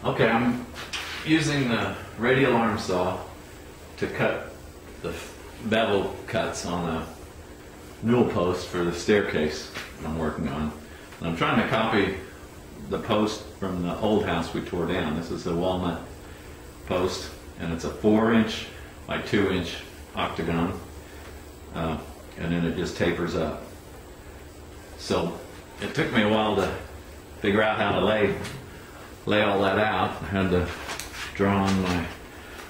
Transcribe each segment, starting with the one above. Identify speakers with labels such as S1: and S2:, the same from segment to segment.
S1: Okay, I'm using the radial arm saw to cut the bevel cuts on a newel post for the staircase I'm working on. And I'm trying to copy the post from the old house we tore down. This is a walnut post, and it's a 4-inch by 2-inch octagon, and then it just tapers up. So it took me a while to figure out how to lay all that out. I had to draw on my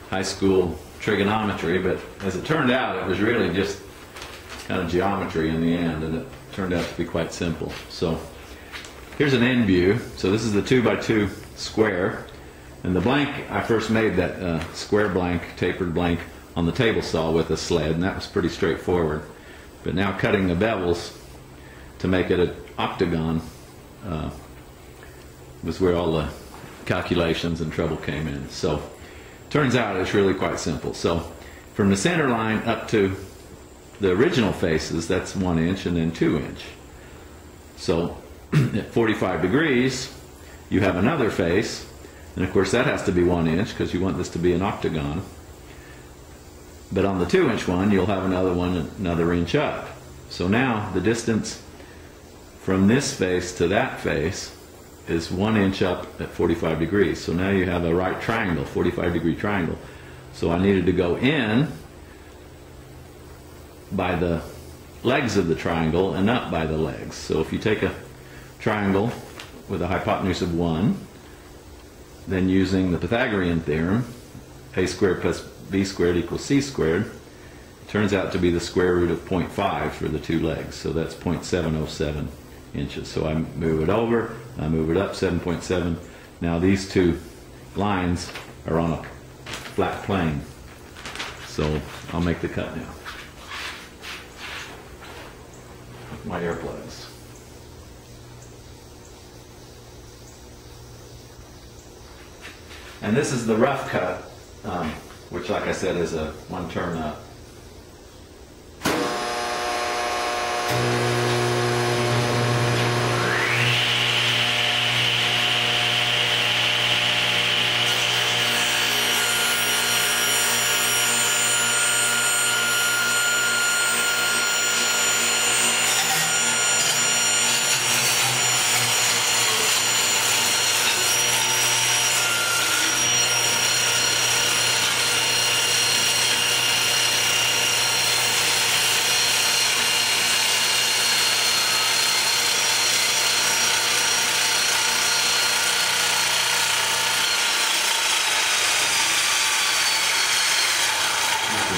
S1: high school trigonometry, but as it turned out, it was really just kind of geometry in the end, and it turned out to be quite simple. So here's an end view. So this is the 2x2 square, and the blank, I first made that square blank, tapered blank, on the table saw with a sled, and that was pretty straightforward. But now cutting the bevels to make it an octagon was where all the calculations and trouble came in. So turns out it's really quite simple. So from the center line up to the original faces, that's 1 inch and then 2 inch. So at 45 degrees, you have another face, and of course that has to be 1 inch because you want this to be an octagon. But on the 2-inch one, you'll have another one another inch up. So now the distance from this face to that face is 1 inch up at 45 degrees. So now you have a right triangle, 45-degree triangle. So I needed to go in by the legs of the triangle and up by the legs. So if you take a triangle with a hypotenuse of 1, then using the Pythagorean theorem, a squared plus b squared equals c squared, it turns out to be the square root of 0.5 for the two legs. So that's 0.707 inches. So I move it over, I move it up 7.7. Now these two lines are on a flat plane. So I'll make the cut now with my earplugs. And this is the rough cut, which, like I said, is a 1 turn up.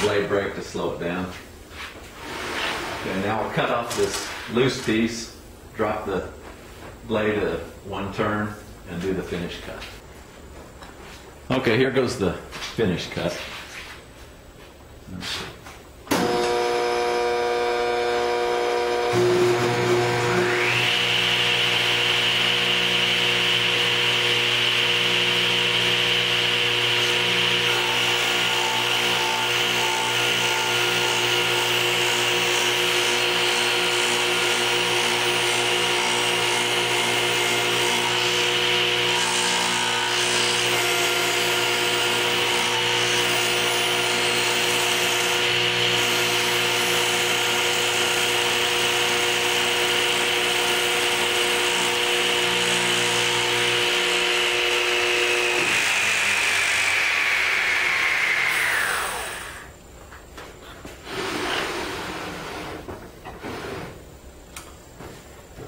S1: Blade brake to slow it down. Okay, now I'll cut off this loose piece, drop the blade at 1 turn, and do the finish cut. Okay, here goes the finish cut.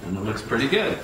S1: And it looks pretty good.